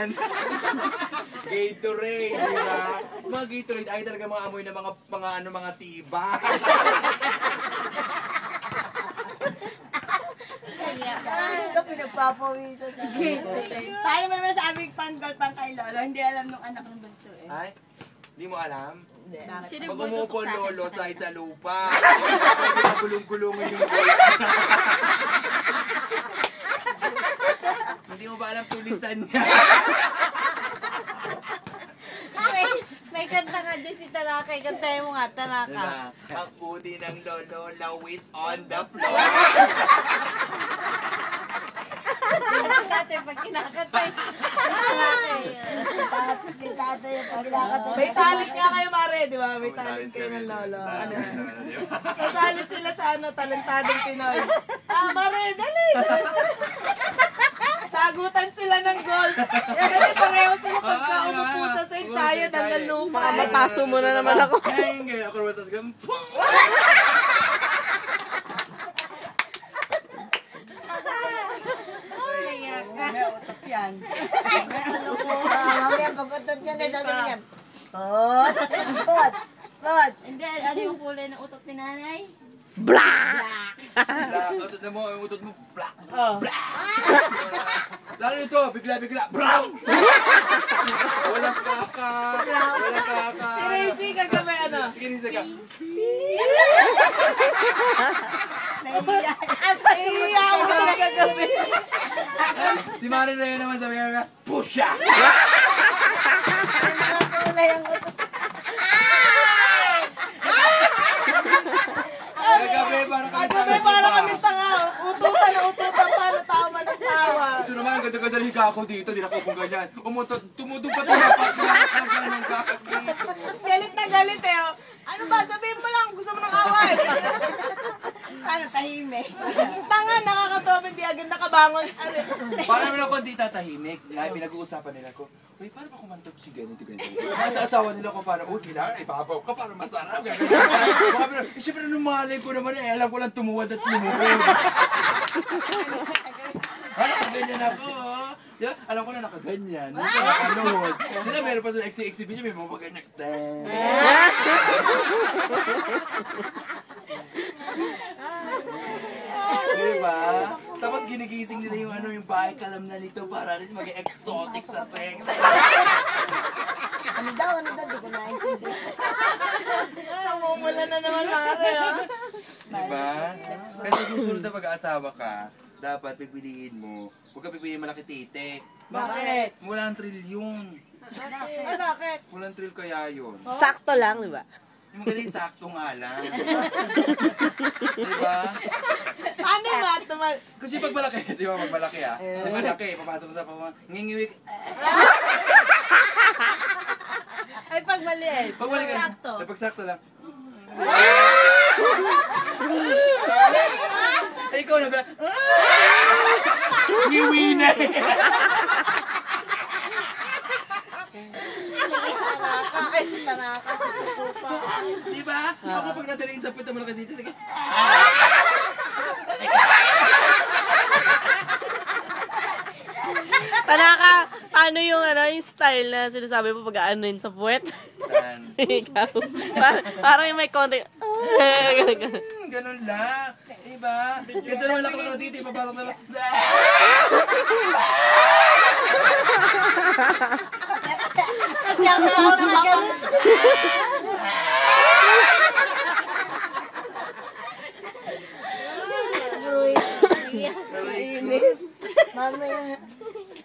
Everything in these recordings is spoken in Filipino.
yan. Gatorade, di ba? Mga Gatorade ay talaga mga amoy na mga tiba. Ito pinagpapawisan sa Tayo naman sa aming panggol pang kay Lolo, hindi alam nung anak ng bunso eh. Ay, di mo alam? Sino Pag yung umupo tutok sa akin lolo sa sa lupa, gulong-gulungan yung bola. Hindi mo ba alam tulisan niya? May kanta nga din si Tanaka. Kantahin mo nga, Tanaka. Diba? Ang udi ng lolo, lawit on the floor. Dati pag kinakantay. Tanaka eh. Si tatay yung pag kinakantay. May talent nga kayo, Mare, di ba? May talent kayo ng Lolo. Ano? Kasalit sila sa talentadong Pinoy. Mare, dali! Sagutan sila ng gold. Kasi pareho sila pagka umupo sa sayad hanggang lupa. Mataso mo na naman ako. Ay, ngayon ako naman sa sagam. May utot yan. Mamaya pag-utot niya na sasabihin niya. Pot! Hindi, ano yung kulay ng utot ni nanay? Black! Utot na mo, ang utot mo, black. Black! Lalo nito, bigla-bigla, brown! Walang kaka! Walang kaka! Si Razy, kagabi ano? Sige, ka. Iya ako na kagabi. Si Mari Reo naman sabi nga, pusha! Kulay ang utot. Kagabi, Para kami tanga. Ututan na ututan pa na tawa ng tawa. Ito naman, ang ganda-ganda higa ako dito, di na ko kung ganyan. Tumudong pa tinapat na ako ng kakas dito. Galit na galit eh. Oh. Ano ba? Sabihin mo lang, gusto mo ng away. Ano, tahimik. Tanga, nakakatawa, hindi agad nakabangon. Paano naman ako di tatahimik? Pinag-uusapan nila ko, uy, paano ba kumantok si ganito? Sa asawa nila ko, paano, uy, kailangan ipapaw ka para masarap. Siyempre, nung malay ko naman, alam ko lang tumuwad at lumuhod. Ay, ganyan ako, oh. Diba? Alam ko na nakaganyan. Nakaluhod. Sila meron pa sa exhibition, may mga ganyan. Diba? Tapos ginigising nila yung bahay kalamnan nito para rin maging exotic sa sex. Ano daw, di ko naintindihan. Namumula na naman, Mare. Oh. Diba? Kasi susunod na pag-aasawa ka, dapat pipiliin mo. Huwag ka pipiliin malaki tite. Bakit? Walang trilyon. Ay, bakit? Walang trill kaya yun. Sakto lang, di ba? Yung magaling sakto nga lang. Diba? Ano yung matumal? Kasi pag malaki, di ba pag malaki ah? Pag malaki, papasok sa ngingiwik. Ay, pag maliit. Pag malaki, Sakto. pag sakto lang. Ay, ikaw na ba? Ngiwi na eh. Ay, si Tanaka, si Tutupa. Diba? Ako pag nadalhin sa puta malaki dito, sige. Tanaka, ano yung style na sinasabi mo pag aanuin sa puwet? Saan? Ikaw. Parang yung may konti. Ganun lang. Diba? Kasi naman lang ako dito, ipapasok sa lang. At yung ako na ganun. Mainit. Mamaya.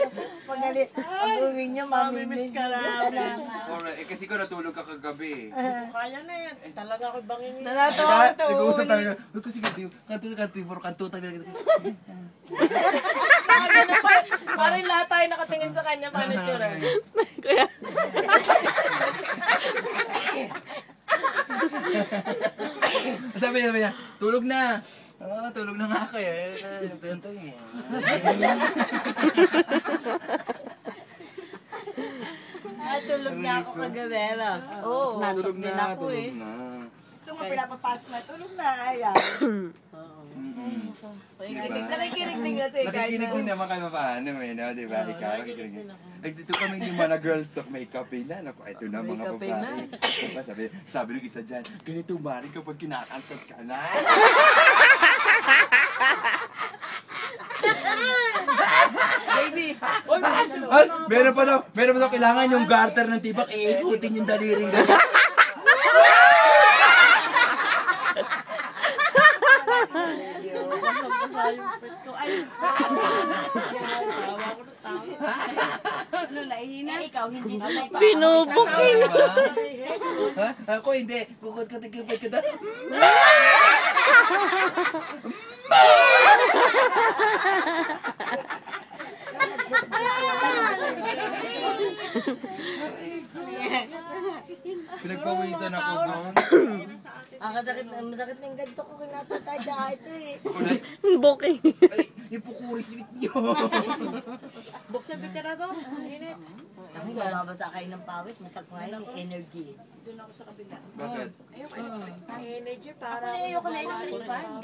Pag-uwi niyo, mamimiss ka na. Alright, kasi ko natulog ka kagabi. Kaya na yan. Talaga ako bangin. Natawa ko to. Nag-uusap tayo. Kasi kanto tayo. Parang lahat tayo nakatingin sa kanya. Paano tsura? Kuya. Sabi niya, tulog na. Tulog na nga kayo. Tulog niya ako kagabi. Oo, Tulog din na, ako tulog na. Ito mo pinapapasok na. Tulog na. Ayan. Ay, Nakikinig din kasi. Nakikinig din naman kayo paano eh, no? Diba? Ikaw, nakikinig din. Dito kami yung mga girls talk, may kape na. Naku, ito na mga babae. Diba, sabi ng isa dyan, ganito ba rin kapag kinakantot ka na? Baby! Ay, meron pa daw, kailangan yung garter ng tibak, ikutin yung daliring gano'n. Ano, naihina? Ikaw, hindi na pa. Binubuking. Ha? Ako hindi, kukot-kotin ko kita. Pinagpawisan ako doon. Masakit na yung ganito ko kinapatay sa ito eh. Booking. Ay, yung pukuri sweet niyo. Buksan ka na to. Kami mababasa kayo ng pawis, masarap nga yung energy. Doon ako sa kabila. Bakit? Energy para... Ayoko na electric fan.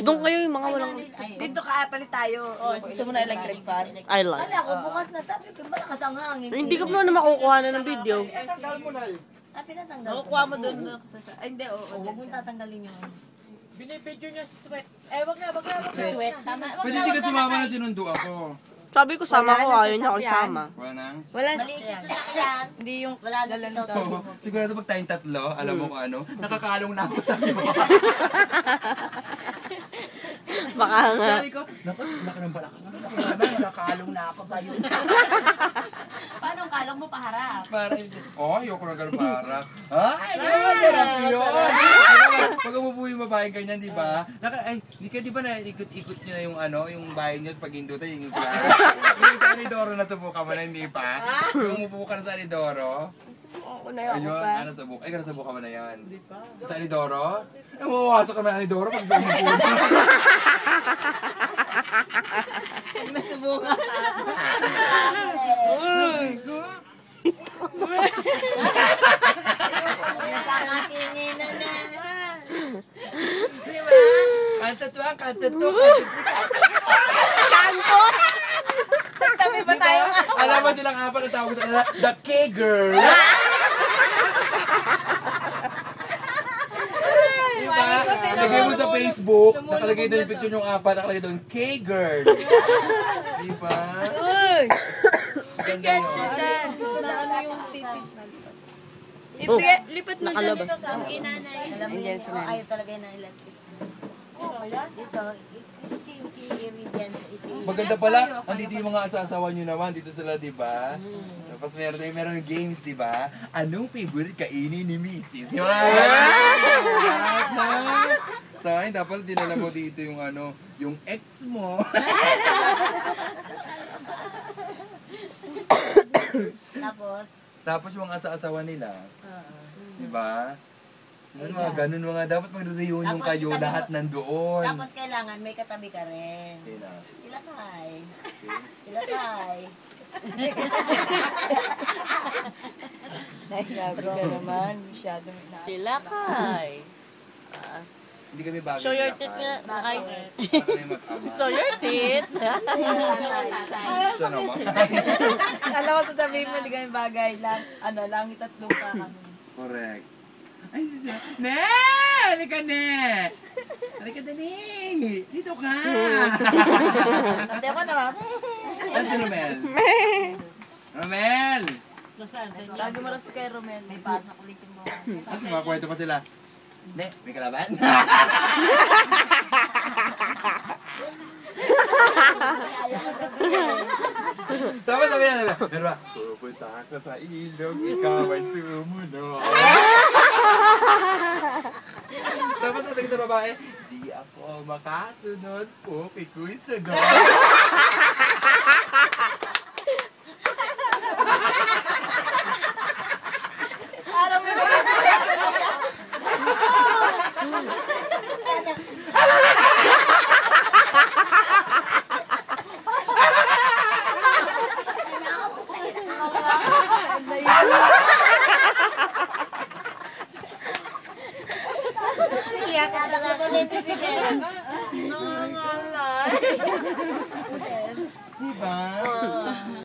Doon kayo yung mga walang... Dito ka palit tayo. Oo, gusto mo na electric fan. I like. Kala ko bukas na sabi ko, malakas ang hangin. Hindi ko pa na makukuha na ng video. Ah, pinatanggal. Kukuha mo doon sa... Ay, hindi, oo. Huwag mong tatanggalin yung... Binibidyo niya si Sweat. Wag na. Sweat. Tama. Pwede hindi ka sumama na sinundo ako. Sabi ko sama ko, ayaw niya ako isama. Wala nang? Wala. Maliit yung sasakyan. Hindi yung... Wala na ito. Oo. Sigurado pag tayong tatlo, alam mo kung ano, nakakalong na ako sa iyo. Baka nga. Sabi ko, naku, laki ng balak. Nakakalong na ako sa iyo. Paano ang kalong mo paharap? Para hindi. Oh, ayoko na ganun para. Ay, ganun yun. Pag umupo yung babae ganyan, di ba? Ay, di ka di ba na ikot-ikot niyo na yung ano, yung bahay niyo sa pag-indutan, yung yung sa Alidoro na subukan mo na, hindi pa? Yung umupo ka na sa Alidoro? Ako na yun. Ayun, ano subukan? Ay, nasubukan mo na yan. Hindi pa. Sa Alidoro? Ay, mawawasak ka na Alidoro pag umupo na. Pag nasubukan. Ay, ko. Pangatingin na. Di ba? Kanto to. Tabi ba tayo nga? Alam mo silang apat na tawag sa kanila, the K-girl. Diba? Lagay mo sa Facebook, nakalagay doon yung picture yung apat, nakalagay doon, K-girl. Diba? Ganda yun. Lipat mo Nakalabas. dyan sa inanay. Alam mo yun, ayaw talaga yun ng electric. Dito, si Iridian, Maganda pala, andito yung mga asasawa nyo naman, dito sila, diba? Tapos meron games, diba? Anong favorite kainin ni Mrs.? Yung sa akin, dapat dinala mo dito yung ano, yung ex mo. Tapos yung mga asasawa nila. Diba? Yung mga ganun mga, dapat magre-reunion kayo, lahat nandoon. Tapos kailangan may katabi ka rin. Sila. Sila kay. Sila kay. Grabe ka naman. Masyadong Sila kay. Hindi kami bagay. Show your teeth nga. Nakay. Mag-ama. Show your teeth. Siya naman. Alam ko sasabihin mo, hindi kami bagay. Langit at lupa kami. Correct. Ay, siya. Ne! Halika, Ne! Halika, dali! Dito ka! Hindi ako naman. Ano si Romel? Romel! Lagi mo rin kay Romel. May pasok ulit yung mga. Kasi mga kwento pa sila. Ne, may kalaban? Tapos sabi niya, pero ba, pupunta ako sa ilog, ikaw ay sumunod. Tapos sabi ng babae, di ako makasunod po, iko'y sunod.